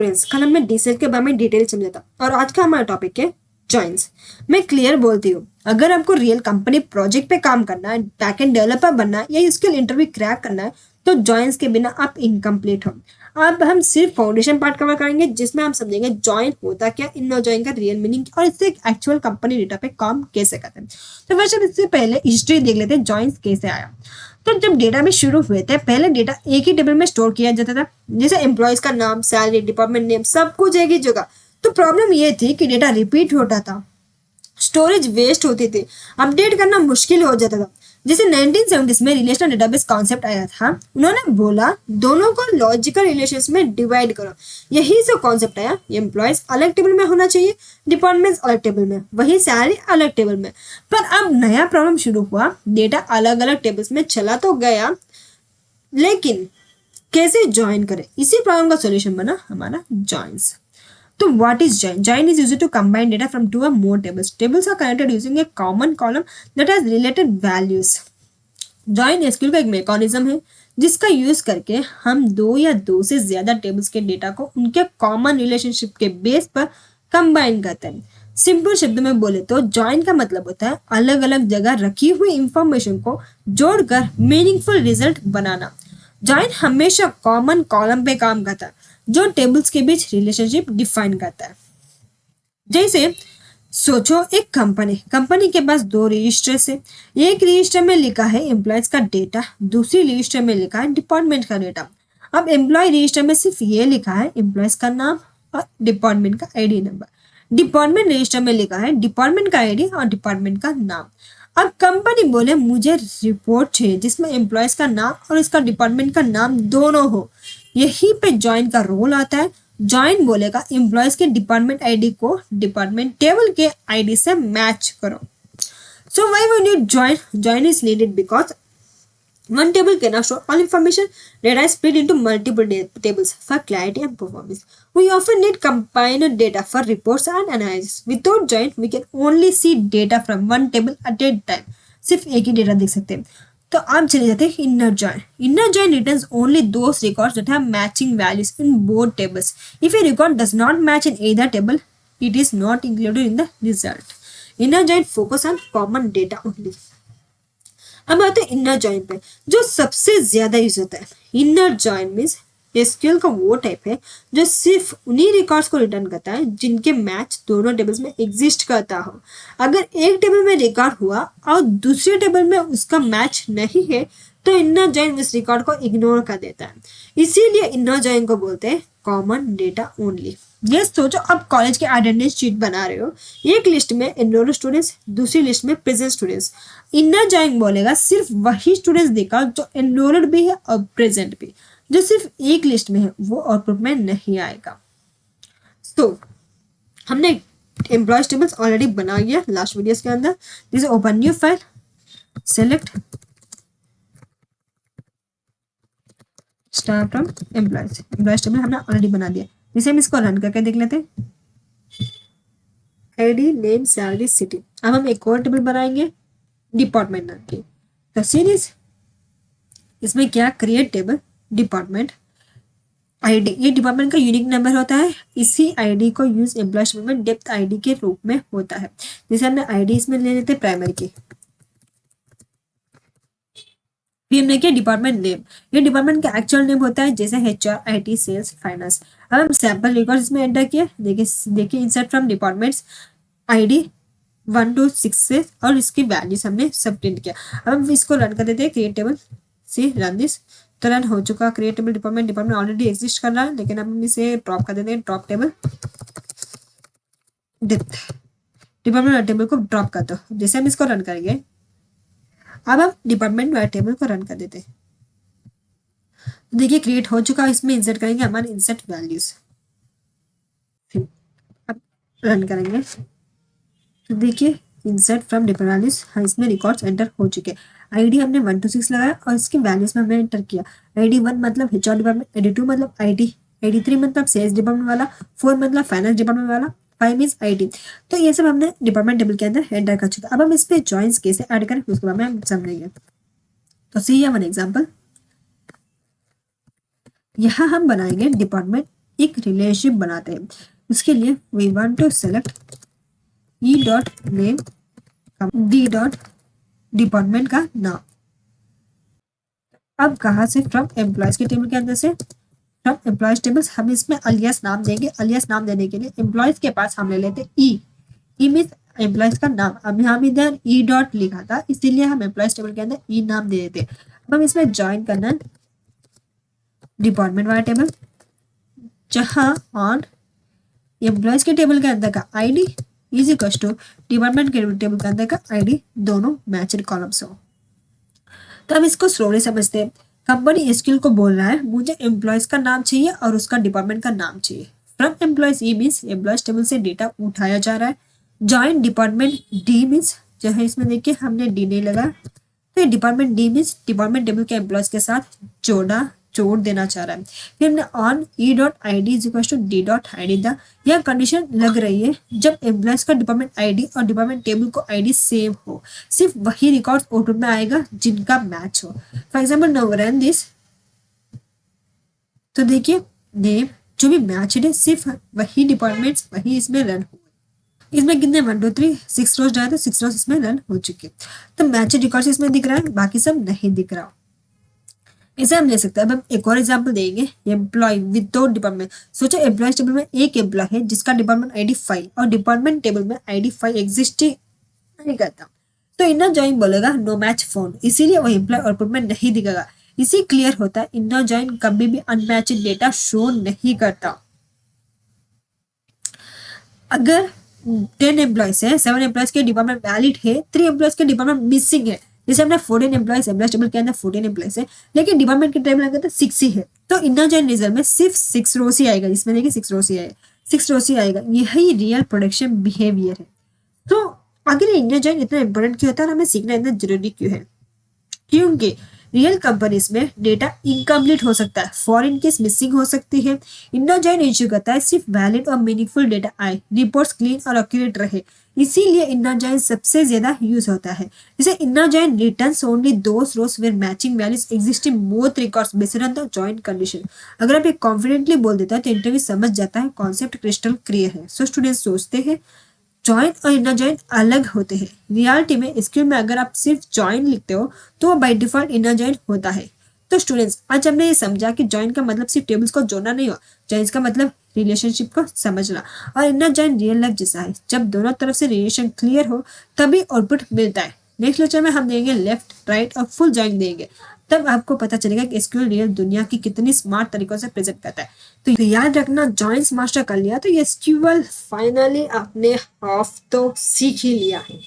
Friends, कल हमने डीसेल के बारे में डिटेल समझा था और आज का हमारा टॉपिक है जॉइंस। मैं क्लियर बोलती हूँ, अगर आपको रियल कंपनी प्रोजेक्ट पे काम करना है, बैकएंड डेवलपर बनना है या स्किल इंटरव्यू क्रैक करना है, तो जॉइंस के बिना आप इनकम्प्लीट हो। अब हम सिर्फ फाउंडेशन पार्ट कवर करेंगे, जिसमें हम समझेंगे जॉइन होता क्या, इन जॉइन का रियल मीनिंग और इससे एक एक्चुअल कंपनी डेटा पे काम कैसे करते हैं। तो वैसे इससे पहले हिस्ट्री देख लेते हैं, जॉइंस कैसे आया। तो जब डेटा में शुरू हुए थे, पहले डेटा एक ही टेबल में स्टोर किया जाता था, जैसे एम्प्लॉयज का नाम, सैलरी, डिपार्टमेंट नेम, सब कुछ एक ही जगह। तो प्रॉब्लम ये थी कि डेटा रिपीट होता था, स्टोरेज वेस्ट होती थी, अपडेट करना मुश्किल हो जाता था। जैसे 1970s में रिलेशनल डेटाबेस कॉन्सेप्ट आया था, उन्होंने बोला दोनों को लॉजिकल रिलेशंस में डिवाइड करो। यही से कॉन्सेप्ट आया, एम्प्लॉयज अलग टेबल में होना चाहिए, डिपार्टमेंट्स अलग टेबल में, वही सैलरी अलग टेबल में। पर अब नया प्रॉब्लम शुरू हुआ, डेटा अलग अलग टेबल्स में चला तो गया, लेकिन कैसे ज्वाइन करें, इसी प्रॉब्लम का सॉल्यूशन बना हमारा जॉइंस। तो what is join? Join is used to combine data from two or more tables. Tables are connected using a common column that has related values. Join SQL का एक mechanism है, जिसका use करके हम दो या दो से ज्यादा टेबल्स के डेटा को उनके कॉमन रिलेशनशिप के बेस पर कंबाइन करते हैं। सिंपल शब्द में बोले तो जॉइन का मतलब होता है अलग अलग जगह रखी हुई इंफॉर्मेशन को जोड़कर मीनिंगफुल रिजल्ट बनाना। जॉइन हमेशा कॉमन कॉलम पे काम करता है, जो टेबल्स के बीच रिलेशनशिप डिफाइन करता है। जैसे सोचो, एक कंपनी के पास दो रजिस्टर है। एक रजिस्टर में लिखा है एम्प्लॉयज का डेटा, दूसरी रजिस्टर में लिखा है डिपार्टमेंट का डेटा। अब एम्प्लॉय रजिस्टर में सिर्फ ये लिखा है एम्प्लॉयज का नाम और डिपार्टमेंट का आईडी नंबर। डिपार्टमेंट रजिस्टर में लिखा है डिपार्टमेंट का आईडी और डिपार्टमेंट का नाम। अब कंपनी बोले मुझे रिपोर्ट चाहिए जिसमें एम्प्लॉयज का नाम और इसका डिपार्टमेंट का नाम दोनों हो, यहीं पे ज्वाइन का रोल आता है। ज्वाइन बोलेगा एम्प्लॉयज के डिपार्टमेंट आईडी को डिपार्टमेंट टेबल के आईडी से मैच करो। So why we need join? Join is needed because one table cannot store all information. Data is split into multiple tables for clarity and performance. We often need combined data for reports and analysis. Without join, we can only see data from one table at a time. सिर्फ एक ही data देख सकते हैं। तो आप चले जाते हैं inner join. Inner join returns only those records that have matching values in both tables. If a record does not match in either table, it is not included in the result. Inner join focus on common data only. अब आते हैं inner join पे, जो सबसे ज्यादा use होता है। Inner join means SQL का वो टाइप है जो सिर्फ उन्हीं रिकॉर्ड्स को रिटर्न करता है जिनके मैच दोनों टेबल्स में एग्जिस्ट करता हो। अगर एक टेबल में रिकॉर्ड हुआ और दूसरे टेबल में उसका मैच नहीं है, तो इनर जॉइन उस रिकॉर्ड को इग्नोर कर देता है। इसीलिए इनर जॉइन को बोलते हैं कॉमन डेटा ओनली। ये सोचो, अब कॉलेज के अटेंडेंस शीट बना रहे हो, एक लिस्ट में एनरोल्ड स्टूडेंट्स, दूसरी लिस्ट में प्रेजेंट स्टूडेंट्स। इनर जॉइन बोलेगा सिर्फ वही स्टूडेंट्स देखा जो एनरोल्ड भी है और प्रेजेंट भी। जो सिर्फ एक लिस्ट में है वो आउटपुट में नहीं आएगा। तो हमने एम्प्लॉयज टेबल्स ऑलरेडी बना लिया लास्ट वीडियोस के अंदर। जैसे open new file, select star from employees table हमने ऑलरेडी बना दिया। जैसे हम इसको रन करके देख लेते हैं, आईडी, नेम, सैलरी, सिटी। अब हम एक और टेबल बनाएंगे डिपार्टमेंट नाम की। तो सीरीज इसमें क्या, क्रिएट टेबल डिपार्टमेंट आईडी। ये डिपार्टमेंट का यूनिक नंबर होता है, इसी आईडी को यूज एम्प्लॉयज में डेप्थ आईडी के रूप में होता है। जैसे हमने आईडी इसमें ले लेते हैं प्राइमरी की, फिर हमने किया डिपार्टमेंट नेम। ये डिपार्टमेंट का एक्चुअल नेम होता है, जैसे HR, IT, सेल्स, फाइनेंस। अब हम सैंपल रिकॉर्ड इसमें एंटर किए। देखिए insert from departments ID 1 to 6 से, और इसकी वैल्यूज हमने सब प्रिंट किया। अब हम इसको रन कर देते हैं, क्रिएट टेबल से रन दिस। तो रन हो चुका create table department already exist कर रहा है, लेकिन अब हम इसे ड्रॉप कर देते हैं, ड्रॉप टेबल डिपार्टमेंट टेबल को ड्रॉप कर दो। जैसे हम इसको रन करेंगे, अब हम डिपार्टमेंट वाले टेबल को रन कर देते हैं। देखिए क्रिएट हो चुका है। इसमें इंसर्ट करेंगे हमारे इंसर्ट वैल्यूज, अब रन करेंगे तो देखिए इंसर्ट फ्रॉम डिपार्टमेंट वैल्यूज। हाँ, इसमें रिकॉर्ड्स एंटर हो चुके हैं। आईडी हमने 1 to 6 लगाया और इसकी वैल्यूज में हमने एंटर किया। आईडी 1 मतलब HR डिपार्टमेंट, आईडी 2 मतलब IT, आईडी 3 मतलब सेल्स डिपार्टमेंट वाला, 4 मतलब फाइनेंस डिपार्टमेंट वाला, 5 मीन्स IT। तो ये सब हमने डिपार्टमेंट टेबल के अंदर एंटर कर चुका। अब हम इस पे जॉइंस कैसे ऐड करें उसके बारे में हम समझेंगे। तो सी वन एग्जाम्पल, यहाँ हम बनाएंगे डिपार्टमेंट एक रिलेशनशिप बनाते हैं। उसके लिए we want to select e dot name d dot department का नाम। अब कहाँ से, फ्रॉम एम्प्लॉयज के टेबल के अंदर से, फ्रॉम एम्प्लॉयज टेबल्स हम इसमें अलियास नाम देंगे। अलियास नाम देने के लिए एम्प्लॉयज के पास हम ले लेते ई। ई मीन्स एम्प्लॉयज का नाम। अब हम इधर ई डॉट लिखा था, इसीलिए हम एम्प्लॉयज टेबल के अंदर ई नाम दे देते। अब हम इसमें ज्वाइन करना डिपार्टमेंट वाला टेबल, जहां ऑन एम्प्लॉयज के टेबल के अंदर का ID is equal to department के टेबल के अंदर का आईडी, दोनों मैच्ड कॉलम्स हो। तो अब इसको स्लोली समझते हैं। कंपनी एसक्यूएल को बोल रहा है मुझे एम्प्लॉयज का नाम चाहिए और उसका डिपार्टमेंट का नाम चाहिए। From employees E means employees table से डेटा उठाया जा रहा है। जॉइन डिपार्टमेंट डी मीन्स, जो है इसमें देखिए हमने डी नहीं लगा, तो department d means department table के एम्प्लॉयज के साथ जोड़ देना चाह रहा है। फिर हमने on e dot I D is equal to d dot I D the, यह कंडीशन लग रही है जब एम्प्लॉयज का डिपार्टमेंट आईडी और डिपार्टमेंट टेबल को आईडी सेम हो। सिर्फ वही रिकॉर्ड आउटपुट में आएगा जिनका मैच हो। For example now run this, तो देखिए नेम जो भी मैच है सिर्फ वही डिपार्टमेंट्स वही इसमें रन हो। इसमें कितने 1 2 3 6 रोज डाले तो 6 रोज इसमें रन हो चुके। तो मैच रिकॉर्ड इसमें दिख रहा है, बाकी सब नहीं दिख रहा। इसे हम ले सकते हैं। अब हम एक और एग्जांपल देंगे, एम्प्लॉय विदाउट डिपार्टमेंट। सोचो एम्प्लॉयज टेबल में एक एम्प्लॉय है जिसका डिपार्टमेंट आईडी 5 और डिपार्टमेंट टेबल में आईडी 5 एग्जिस्ट ही नहीं करता, तो इनर जॉइन बोलेगा नो मैच फाउंड, इसीलिए वो एम्प्लॉय आउटपुट में नहीं दिखेगा। इसी क्लियर होता है इनर जॉइन कभी भी अनमैच्ड डेटा शो नहीं करता। अगर 10 एम्प्लॉयज है, 7 एम्प्लॉयज के डिपार्टमेंट वैलिड है, 3 एम्प्लॉयज के डिपार्टमेंट मिसिंग है, जैसे हमने 14 एम्प्लॉयज एम्प्लॉयज टेबल के अंदर 14 एम्प्लॉयज है लेकिन डिपार्टमेंट के टेबल के अंदर 6 ही है, तो इनर जॉइन रिजल्ट में सिर्फ 6 रोज ही आएगा। इसमें देखिए 6 रोज ही आएगा, 6 रोज ही आएगा। यही रियल प्रोडक्शन बिहेवियर है। तो अगर इनर जॉइन इतना इंपॉर्टेंट क्यों होता है और हमें सीखना इतना जरूरी क्यों है? क्योंकि रियल कंपनीज में डेटा इनकम्प्लीट हो सकता है, फॉरेन केस मिसिंग हो सकती है। इनर जॉइन इश्यू करता है सिर्फ वैलिड और मीनिंगफुल डेटा आए, रिपोर्ट्स क्लीन और एक्यूरेट रहे, इसीलिए इनर जॉइन सबसे ज्यादा यूज होता है। जैसे inner join returns only those rows where matching values exist in both records based on the join condition. अगर आप ये कॉन्फिडेंटली बोल देता है तो इंटरव्यू समझ जाता है कॉन्सेप्ट क्रिस्टल क्लियर है। सो स्टूडेंट्स सोचते हैं जॉइन और इनर जॉइन अलग होते हैं। रियलिटी में एसक्यूएल में अगर आप सिर्फ जॉइन लिखते हो तो वो बाय डिफॉल्ट इनर जॉइन होता है। तो स्टूडेंट्स आज हमने ये समझा कि जॉइन का मतलब सिर्फ टेबल्स को जोड़ना नहीं हो, जॉइन का मतलब रिलेशनशिप को समझना, और इनर जॉइन रियल लाइफ जैसा है। जब दोनों तरफ से रिलेशन क्लियर हो तभी आउटपुट मिलता है। नेक्स्ट लेक्चर में हम देंगे लेफ्ट राइट और फुल जॉइन देंगे, तब आपको पता चलेगा कि एसक्यूएल रियल दुनिया की कितनी स्मार्ट तरीकों से प्रेजेंट करता है। तो याद रखना जॉइंस मास्टर कर लिया तो ये एसक्यूएल फाइनली आपने हाफ तो सीख ही लिया है।